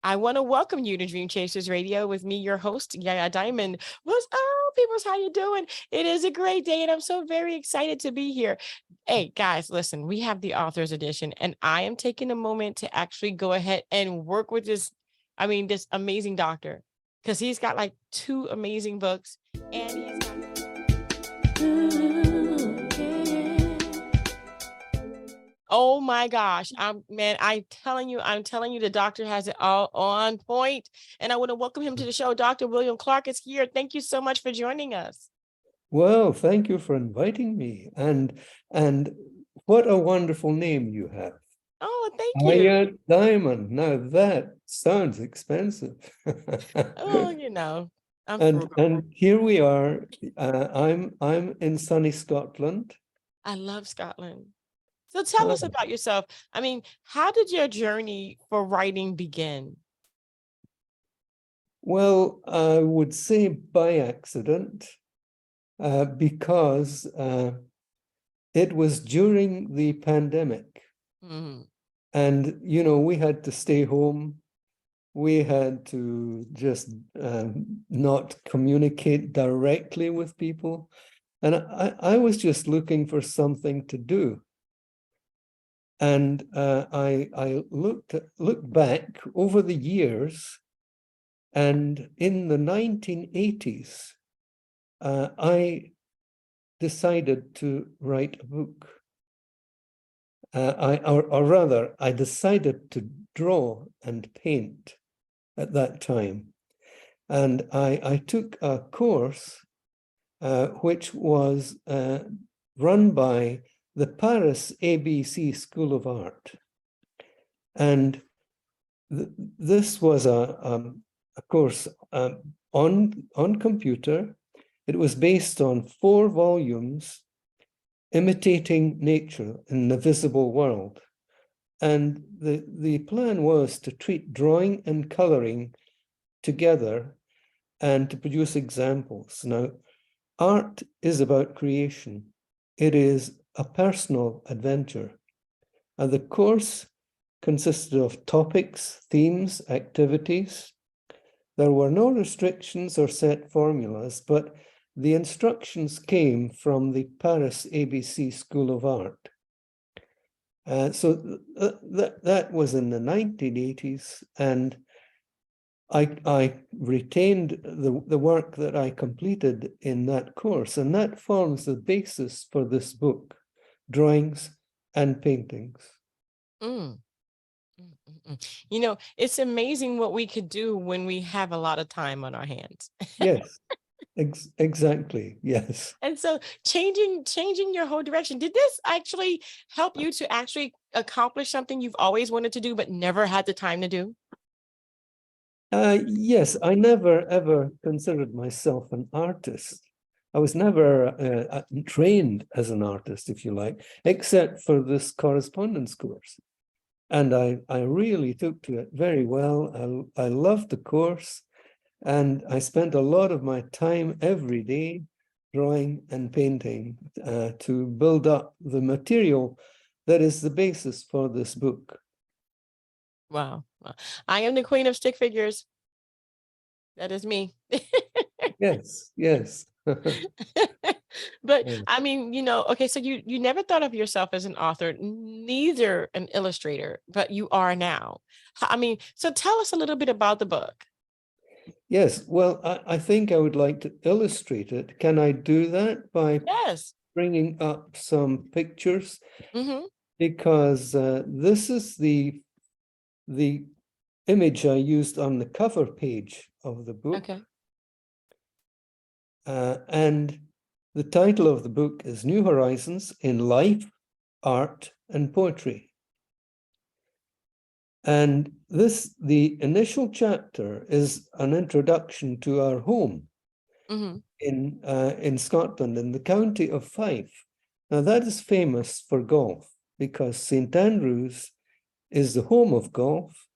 I want to welcome you to Dream Chasers Radio with me, your host, Yaya Diamond. What's up, peoples? How you doing? It is a great day, and I'm so very excited to be here. Hey, guys, listen, we have the author's edition, and I am taking a moment to actually go ahead and work with this amazing doctor, because he's got like two amazing books, and he's got oh my gosh. I'm telling you, the doctor has it all on point. And I want to welcome him to the show. Dr. William Clark is here. Thank you so much for joining us. Well, thank you for inviting me. And what a wonderful name you have. Oh, thank you. Yaya Diamond. Now that sounds expensive. Oh, I'm And frugal. and here we are. I'm in sunny Scotland. I love Scotland. So tell us about yourself. I mean, how did your journey for writing begin? Well, I would say by accident, because it was during the pandemic. Mhm. And, we had to stay home. We had to just not communicate directly with people. And I was just looking for something to do. And I looked back over the years, and in the 1980s, I decided to write a book. Or rather, I decided to draw and paint at that time. And I took a course which was run by the Paris ABC School of Art. And this was a course on computer. It was based on 4 volumes, Imitating Nature in the Visible World. And the plan was to treat drawing and coloring together and to produce examples. Now, art is about creation. It is a personal adventure. And the course consisted of topics, themes, activities. There were no restrictions or set formulas, but the instructions came from the Paris ABC School of Art. So that was in the 1980s, and I retained the work that I completed in that course, and that forms the basis for this book, Drawings and Paintings. Mm. It's amazing what we could do when we have a lot of time on our hands. Yes, exactly, yes. And so changing your whole direction. Did this actually help you to actually accomplish something you've always wanted to do but never had the time to do? Yes, I never ever considered myself an artist. I was never trained as an artist, if you like, except for this correspondence course. And I really took to it very well. I loved the course, and I spent a lot of my time every day drawing and painting to build up the material that is the basis for this book. Wow. I am the queen of stick figures. That is me. Yes, yes. But I mean, okay, so you never thought of yourself as an author, neither an illustrator, but you are now. I mean, so tell us a little bit about the book. Yes, well, I think I would like to illustrate it. Can I do that by Yes. bringing up some pictures? Mm-hmm. Because this is the image I used on the cover page of the book. Okay. And the title of the book is New Horizons in Life, Art, and Poetry. And the initial chapter is an introduction to our home in Scotland, in the county of Fife. Now that is famous for golf because St. Andrews is the home of golf,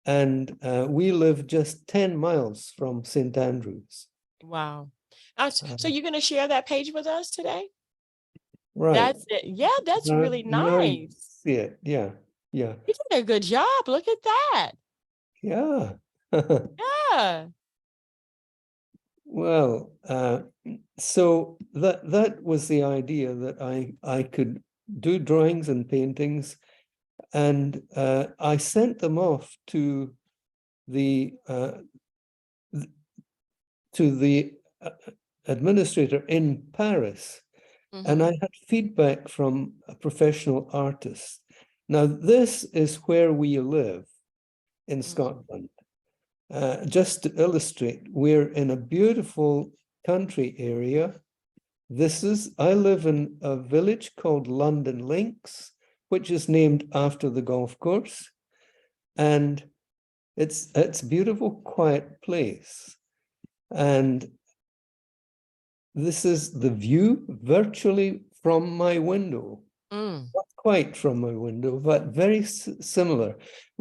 and we live just 10 miles from St. Andrews. Wow. So you're going to share that page with us today? Right. That's it. Yeah, that's really nice. See it. Yeah, yeah. You did a good job. Look at that. Yeah. Yeah. Well, so that was the idea, that I could do drawings and paintings, and I sent them off to the administrator in Paris, and I had feedback from a professional artist. Now, this is where we live in Scotland. Just to illustrate, we're in a beautiful country area. I live in a village called London Links, which is named after the golf course. And it's a beautiful, quiet place. And this is the view virtually from my window. Not quite from my window, but very similar.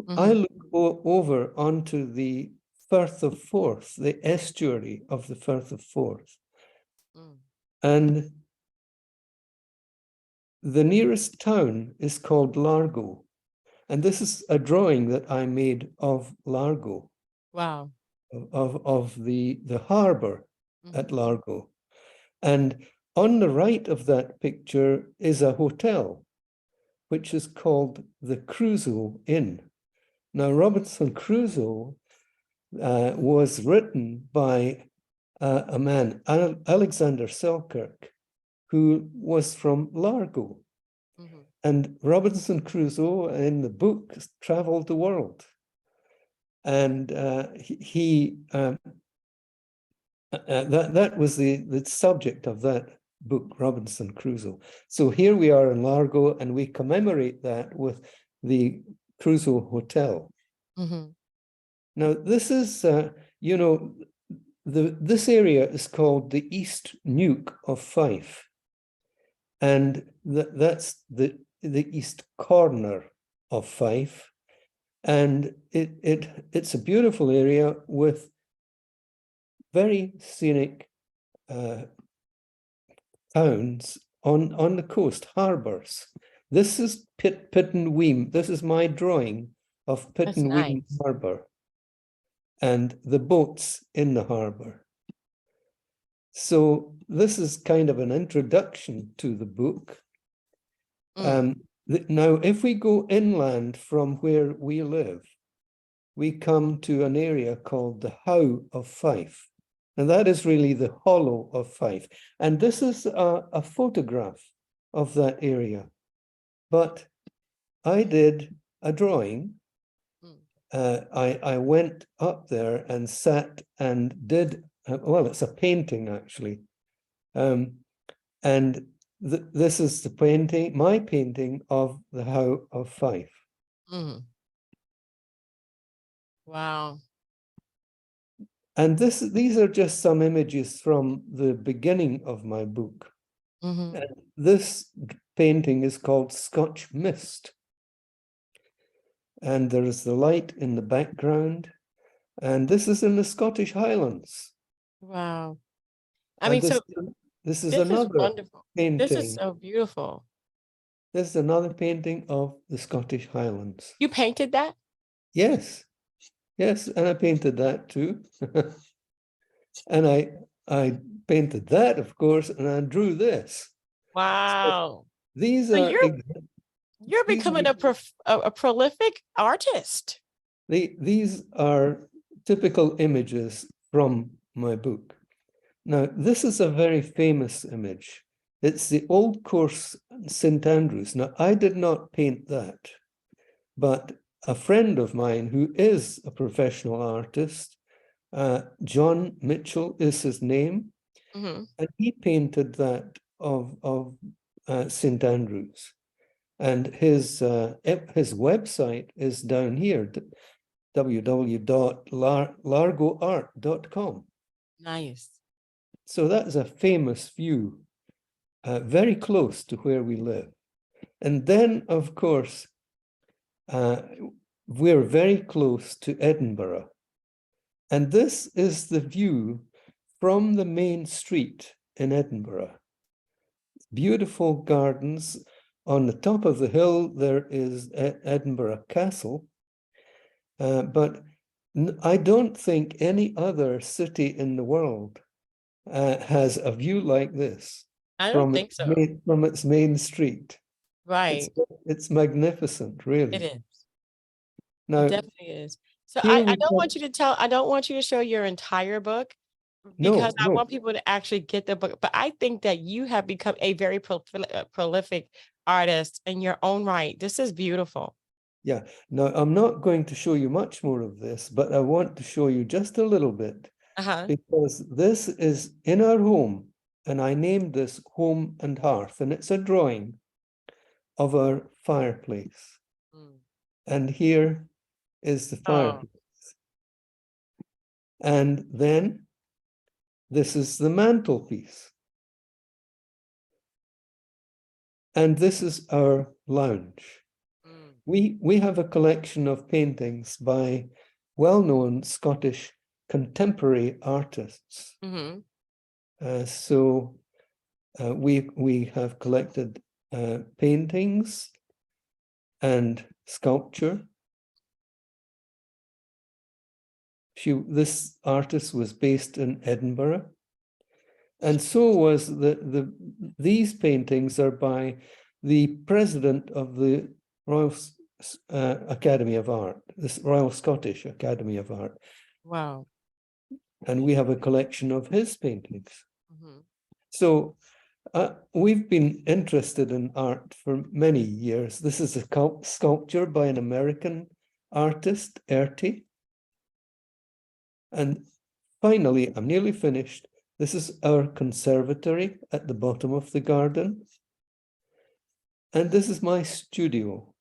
I look over onto the Firth of Forth, the estuary of the Firth of Forth. And the nearest town is called Largo. And this is a drawing that I made of Largo. Wow. Of the harbor at Largo. And on the right of that picture is a hotel, which is called the Crusoe Inn. Now, Robinson Crusoe was written by a man, Alexander Selkirk, who was from Largo. And Robinson Crusoe in the book traveled the world. And that was the subject of that book, Robinson Crusoe. So here we are in Largo, and we commemorate that with the Crusoe Hotel. Now, this is, this area is called the East Neuk of Fife, and that's the east corner of Fife, and it's a beautiful area with very scenic towns on the coast, harbors. This is Pitton Weem. This is my drawing of Pitton Weem Harbor and the boats in the harbor. So this is kind of an introduction to the book. Now, if we go inland from where we live, we come to an area called the How of Fife. And that is really the hollow of Fife. And this is a photograph of that area. But I did a drawing. I went up there and sat and did, well, it's a painting actually. And this is the painting, my painting of the How of Fife. Wow. And these are just some images from the beginning of my book. And this painting is called Scotch Mist. And there is the light in the background. And this is in the Scottish Highlands. Wow. I And mean, so this is this is another wonderful. painting. This is so beautiful. This is another painting of the Scottish Highlands. You painted that? Yes. Yes, and I painted that too. And I painted that, of course, and I drew this. Wow. So these So are you're becoming a prolific artist. These are typical images from my book. Now, this is a very famous image. It's the Old Course St. Andrews. Now, I did not paint that, but a friend of mine who is a professional artist, John Mitchell is his name, and he painted that of St. Andrews. And his website is down here, www.largoart.com. Nice. So that is a famous view, very close to where we live. And then, of course, we're very close to Edinburgh. And this is the view from the main street in Edinburgh. Beautiful gardens. On the top of the hill, there is Edinburgh Castle. But I don't think any other city in the world has a view like this I don't from think so. from its main street. It's Right. it's magnificent, It really. is. It Now, definitely is. So here I we don't have, want you to tell, I don't want you to show your entire book because no, I no, want people to actually get the book. But I think that you have become a very prolific artist in your own right. This is beautiful. yeah. Now, I'm not going to show you much more of this, but I want to show you just a little bit Uh-huh. because this is in our home, and I named this Home and Hearth, and it's a drawing of our fireplace. Mm. And here is the Oh, fireplace. And then this is the mantelpiece. And this is our lounge. mm. We have a collection of paintings by well-known Scottish contemporary artists. Mm-hmm. So we have collected paintings and sculpture. This artist was based in Edinburgh, and so was these paintings are by the president of the Royal Academy of Art, this Royal Scottish Academy of Art, Wow. and we have a collection of his paintings. Mm-hmm. So we've been interested in art for many years. This is a sculpture by an American artist, Erti. And finally, I'm nearly finished. This is our conservatory at the bottom of the garden. And this is my studio,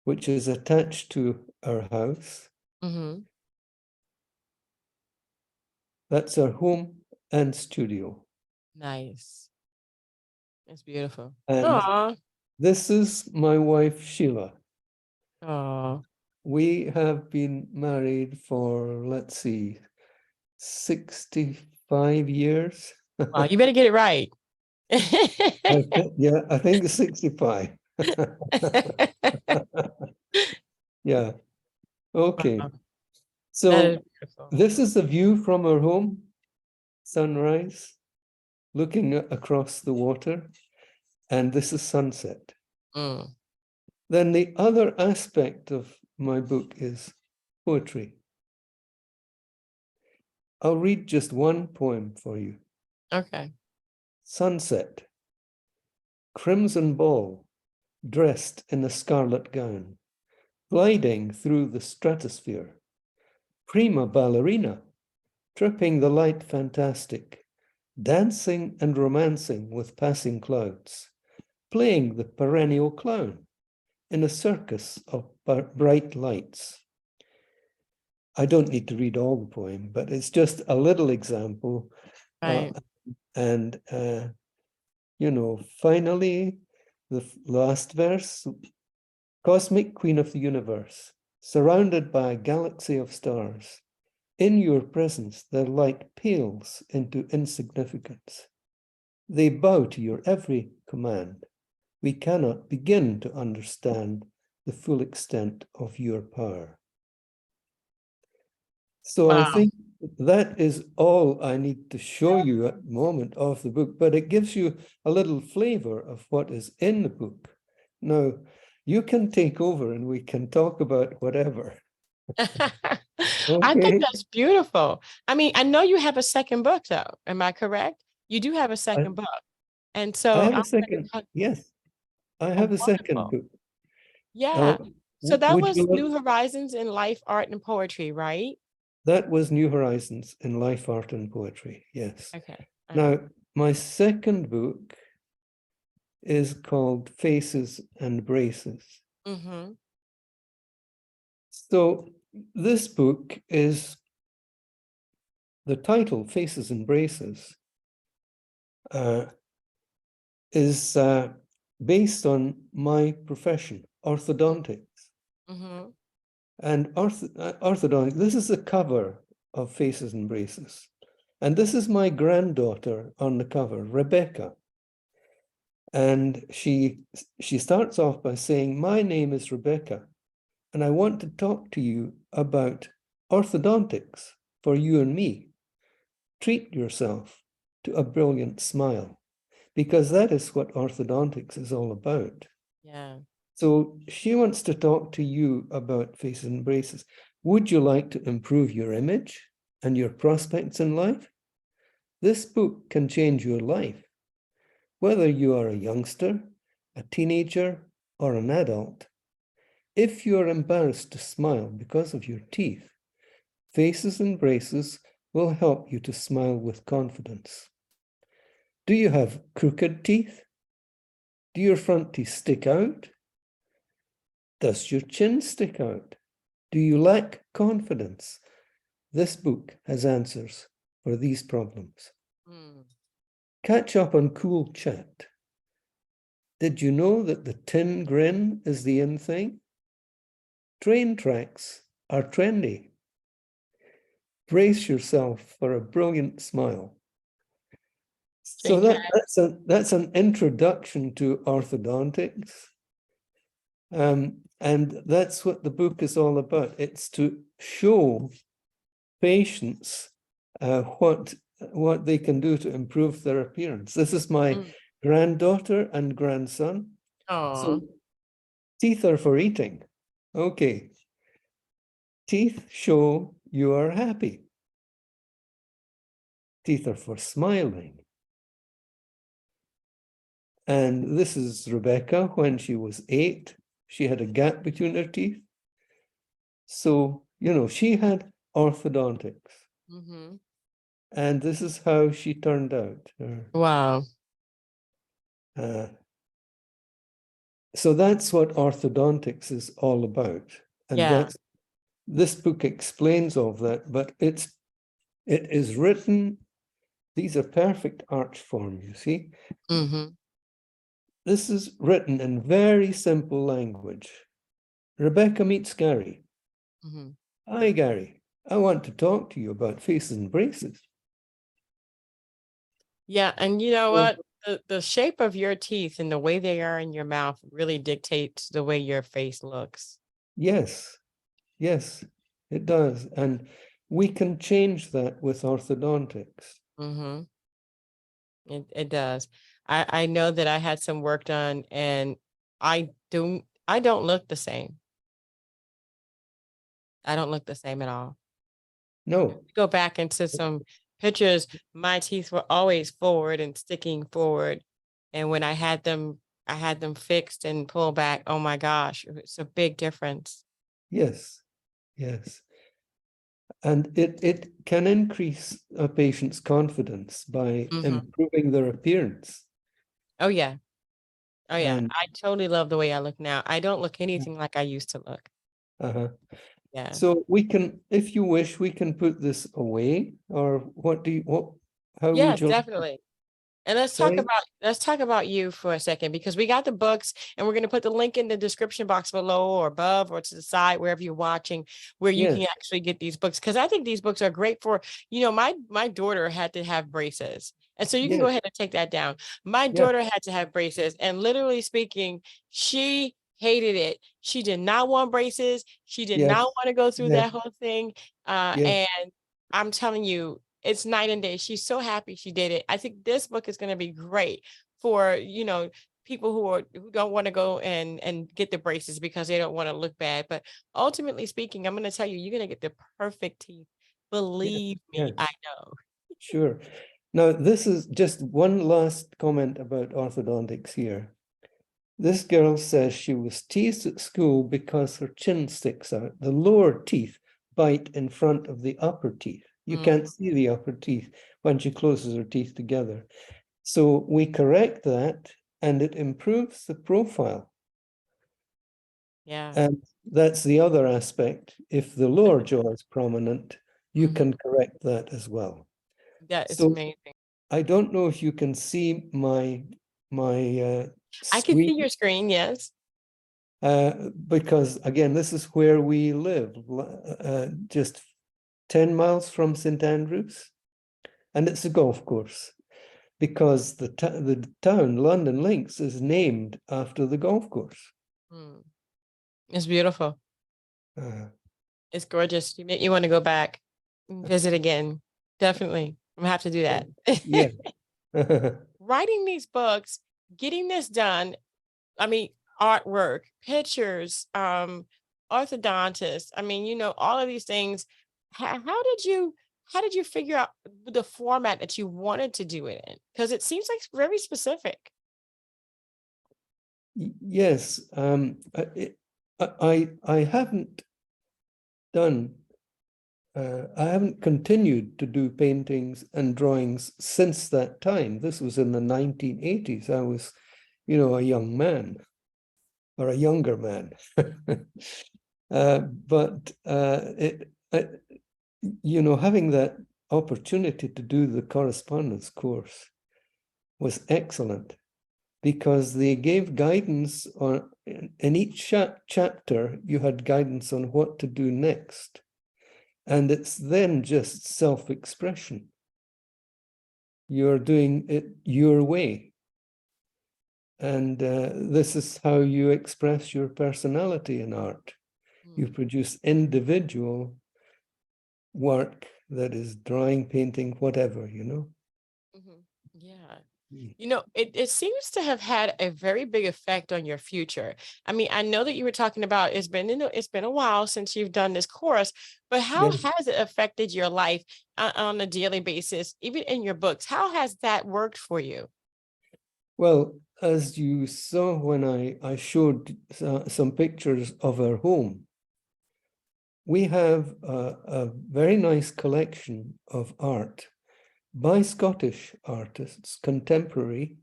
which is attached to our house. Mm-hmm. That's our home and studio. Nice. It's beautiful. And Aw. this is my wife, Sheila. Aw. We have been married for, let's see, 65 years. Wow, you better get it right. Yeah, I think it's 65. Yeah, okay. Wow, that is So beautiful. this is the view from our home, sunrise, looking across the water, and this is sunset. Mm. Then the other aspect of my book is poetry. I'll read just one poem for you. Okay. Sunset, crimson ball, dressed in a scarlet gown, gliding through the stratosphere, prima ballerina, tripping the light fantastic, dancing and romancing with passing clouds, playing the perennial clown in a circus of bright lights. I don't need to read all the poem, but it's just a little example. Right. And finally, the last verse, cosmic queen of the universe, surrounded by a galaxy of stars. In your presence, their light pales into insignificance. They bow to your every command. We cannot begin to understand the full extent of your power. So I Wow. think that is all I need to show you at the moment of the book, but it gives you a little flavor of what is in the book. Now, you can take over and we can talk about whatever. I think Okay. that's beautiful. I mean, I know you have a second book though. Am I correct? You do have a I, second book. And I so have I'm a second, yes, I have a second wonderful. book. Uh, Yeah. So that would was you New look? Horizons in Life, Art, and Poetry, right? That was New Horizons in Life, Art, and Poetry, yes. Okay. All right. Now, my second book is called Faces and Braces. Mm-hmm. So this book is the title, Faces and Braces, is based on my profession, orthodontics. Mm-hmm. And orthodontic, this is the cover of Faces and Braces. And this is my granddaughter on the cover, Rebecca. And she starts off by saying, my name is Rebecca, and I want to talk to you about orthodontics for you and me. Treat yourself to a brilliant smile, because that is what orthodontics is all about. Yeah. So she wants to talk to you about faces and braces. Would you like to improve your image and your prospects in life? This book can change your life. Whether you are a youngster, a teenager, or an adult, if you are embarrassed to smile because of your teeth, Faces and Braces will help you to smile with confidence. Do you have crooked teeth? Do your front teeth stick out? Does your chin stick out? Do you lack confidence? This book has answers for these problems. Mm. Catch up on cool chat. Did you know that the tin grin is the in thing? Train tracks are trendy. Brace yourself for a brilliant smile. So that's an introduction to orthodontics. And that's what the book is all about. It's to show patients what they can do to improve their appearance. This is my granddaughter and grandson. Oh, So teeth are for eating. Okay. Teeth show you are happy. Teeth are for smiling. And this is Rebecca when she was 8. She had a gap between her teeth. So, you know, she had orthodontics. mm-hmm. And this is how she turned out. Wow. So that's what orthodontics is all about. And Yeah. this book explains all of that, but it is written, these are perfect arch form, you see. Mm-hmm. This is written in very simple language. Rebecca meets Gary. Mm-hmm. Hi, Gary. I want to talk to you about faces and braces. Yeah, and you know So, what? The shape of your teeth and the way they are in your mouth really dictates the way your face looks. yes, yes, it does. And we can change that with orthodontics. Mm-hmm. It does. I know that I had some work done and I don't look the same. I don't look the same at all. No, Go back into some pictures, my teeth were always forward and sticking forward. And when I had them fixed and pulled back. Oh my gosh, it's a big difference. yes, yes. And it can increase a patient's confidence by Hmm. improving their appearance. Oh yeah. Oh yeah. And I totally love the way I look now. I don't look anything like I used to look. uh-huh. Yeah. So we can, if you wish, we can put this away, or how would Yes, you definitely. And say? let's talk about you for a second because we got the books and we're going to put the link in the description box below or above or to the side wherever you're watching where you Yes, can actually get these books because I think these books are great for, my daughter had to have braces. And so you can go yes, ahead and take that down. My yes, daughter had to have braces and literally speaking, she hated it. She did not want braces. She did not yes, want to go through yes, that whole thing. yes, And I'm telling you, it's night and day. She's so happy she did it. I think this book is going to be great for, people who don't want to go and get the braces because they don't want to look bad. But ultimately speaking, I'm going to tell you, you're going to get the perfect teeth. yes, Believe me, I yes, know. sure. Now, this is just one last comment about orthodontics here. This girl says she was teased at school because her chin sticks out. The lower teeth bite in front of the upper teeth. You Mm, can't see the upper teeth when she closes her teeth together. So we correct that and it improves the profile. yeah. And that's the other aspect. If the lower jaw is prominent, you Mhm. can correct that as well. That is So amazing. I don't know if you can see my I can see screen, your screen. Yes. because again, this is where we live, just 10 miles from St Andrews, and it's a golf course because the town London Links is named after the golf course. Mm, it's beautiful. Uh, It's gorgeous. You make me want to go back and visit again. Definitely. I'm gonna have to do that. Yeah. Writing these books, getting this done, I mean, artwork, pictures, orthodontists. I mean, all of these things. How did you figure out the format that you wanted to do it in? Because it seems like very specific. Yes, I haven't done, I haven't continued to do paintings and drawings since that time. This was in the 1980s. I was, a young man or a younger man. But having that opportunity to do the correspondence course was excellent, because they gave guidance on, in each chapter, you had guidance on what to do next. And it's then just self-expression. You're doing it your way. And this is how you express your personality in art. You produce individual work that is drawing, painting, whatever, Yeah. It seems to have had a very big effect on your future. I mean, I know that you were talking about it's been a while since you've done this course, but how Yes. has it affected your life on a daily basis, even in your books? How has that worked for you? Well, as you saw when I showed some pictures of our home, we have a very nice collection of art by Scottish artists, contemporary,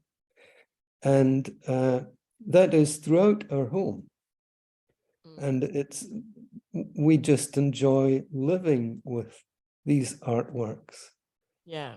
and that is throughout our home. And we just enjoy living with these artworks. Yeah.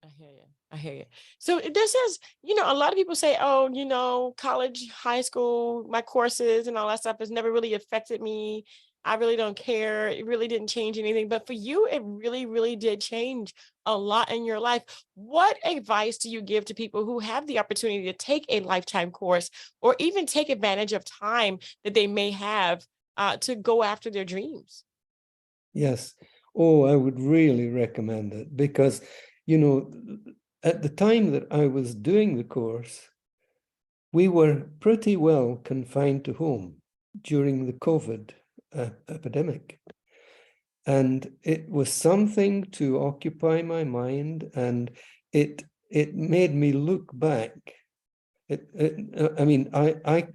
I hear you. I hear you. So this is, a lot of people say, oh, college, high school, my courses and all that stuff has never really affected me. I really don't care. It really didn't change anything. But for you, it really, really did change a lot in your life. What advice do you give to people who have the opportunity to take a lifetime course or even take advantage of time that they may have to go after their dreams? Yes. Oh, I would really recommend it, because, at the time that I was doing the course, we were pretty well confined to home during the COVID epidemic. And it was something to occupy my mind, and it made me look back. I mean, I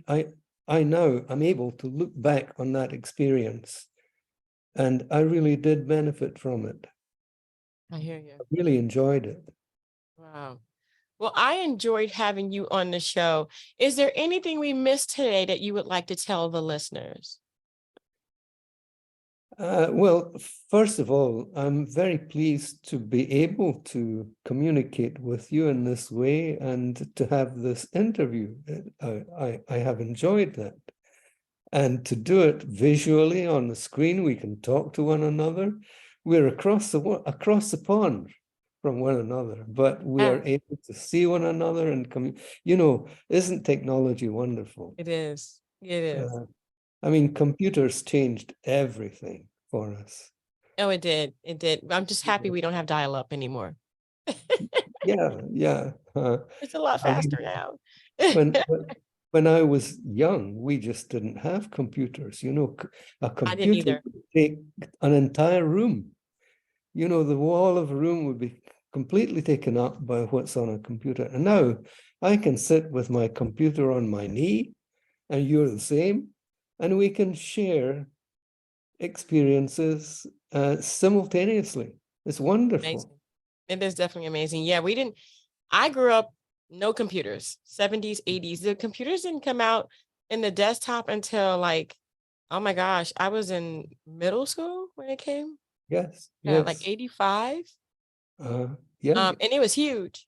now I'm able to look back on that experience, and I really did benefit from it. I hear you. I really enjoyed it. Wow. Well, I enjoyed having you on the show. Is there anything we missed today that you would like to tell the listeners? Well, first of all, I'm very pleased to be able to communicate with you in this way and to have this interview. I have enjoyed that. And to do it visually on the screen, we can talk to one another. We're across the pond from one another, but we Yeah, are able to see one another and come. Isn't technology wonderful? it is. It is. Uh, I mean, computers changed everything for us. Oh, it did. It did. I'm just happy we don't have dial up anymore. Yeah, yeah. It's a lot I mean, faster now. when when I was young, we just didn't have computers. A I didn't computer either. would take an entire room. The wall of a room would be completely taken up by what's on a computer. And now I can sit with my computer on my knee, and you're the same, and we can share experiences simultaneously. It's wonderful. Amazing. It is definitely amazing. Yeah, I grew up no computers, 70s, 80s. The computers didn't come out in the desktop until like, oh my gosh, I was in middle school when it came. Yes, Yeah, like yes. 85. Yeah, And it was huge.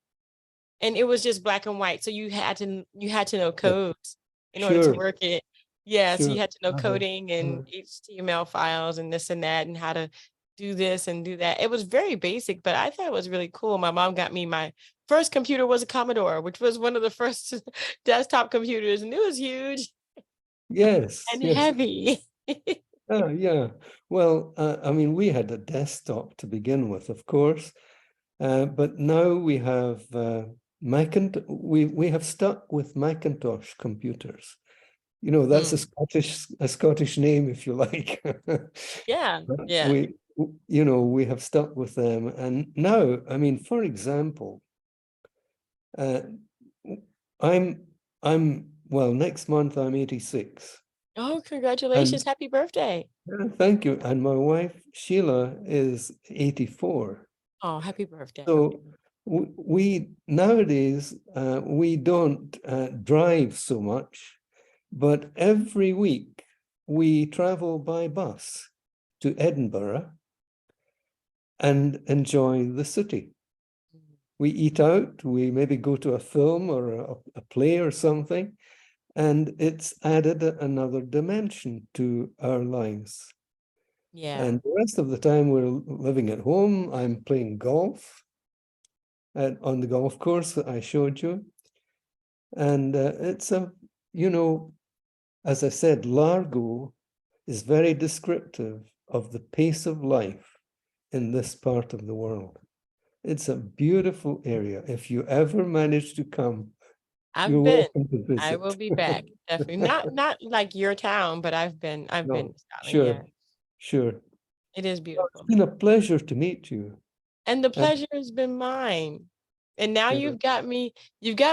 And it was just black and white. So you had to know yes, codes in order to sure, work it. Yeah, so you sure. had to know Uh-huh, coding and uh-huh. HTML files and this and that and how to do this and do that. It was very basic, but I thought it was really cool. My mom got me my first computer was a Commodore, which was one of the first desktop computers, and it was huge Yes, and yes. heavy. Yeah. Well, I mean, we had a desktop to begin with, of course, but now we have Macintosh. We have stuck with Macintosh computers. You know, that's a Scottish name, if you like. Yeah, But yeah. we have stuck with them, and now, I mean, for example, I'm well, next month I'm 86. Oh, And congratulations. Happy birthday. thank you. And my wife, Sheila, is 84. Oh, happy birthday. So we nowadays, we don't drive so much, but every week we travel by bus to Edinburgh and enjoy the city. We eat out, we maybe go to a film or a play or something, and it's added another dimension to our lives. Yeah. And the rest of the time we're living at home. I'm playing golf on the golf course that I showed you. And it's as I said, Largo is very descriptive of the pace of life in this part of the world. It's a beautiful area. If you ever manage to come, I've you're been. welcome to I visit. will be back. Definitely. Not like your town, but I've been No, to Scotland. Yeah. sure, sure. It is Well, it's beautiful. been a pleasure to meet you. And the And pleasure has been mine. And now yeah. you've got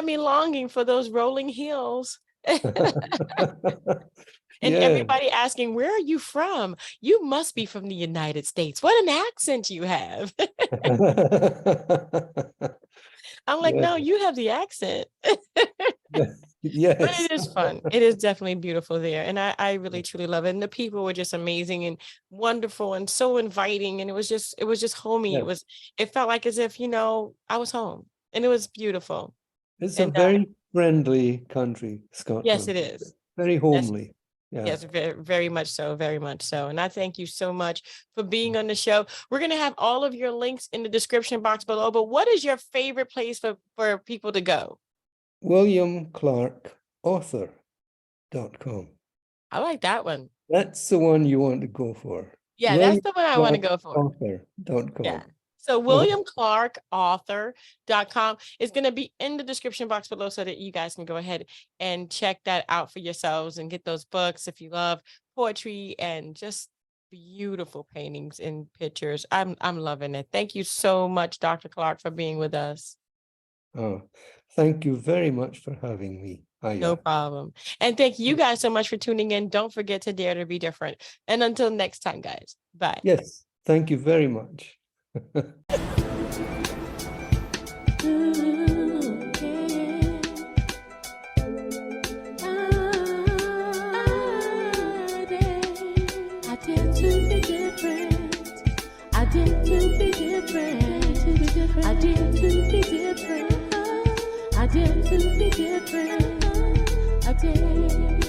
me longing for those rolling hills. And Yeah. everybody asking, where are you from? You must be from the United States. What an accent you have. I'm like, Yeah. no, you have the accent. Yes. But it is fun. It is definitely beautiful there. And I really truly love it. And the people were just amazing and wonderful and so inviting. And it was just homey. Yeah. It felt like as if, I was home, and it was beautiful. It's a And very friendly country, yes, Scotland. it is. Very Yes, homely. Yeah. yes, very, very much so, very much so. And I thank you so much for being on the show. We're going to have all of your links in the description box below, but what is your favorite place for people to go? WilliamClarkAuthor.com. I like that one. That's the one you want to go for. Yeah, that's the one I want to go for. WilliamClarkAuthor.com. Yeah. So WilliamClarkAuthor.com is going to be in the description box below so that you guys can go ahead and check that out for yourselves and get those books if you love poetry and just beautiful paintings and pictures. I'm loving it. Thank you so much, Dr. Clark, for being with us. Oh, thank you very much for having me. No problem. And thank you guys so much for tuning in. Don't forget to dare to be different. And until next time, guys. Bye. Yes, thank you very much. I dare to be different. I dare.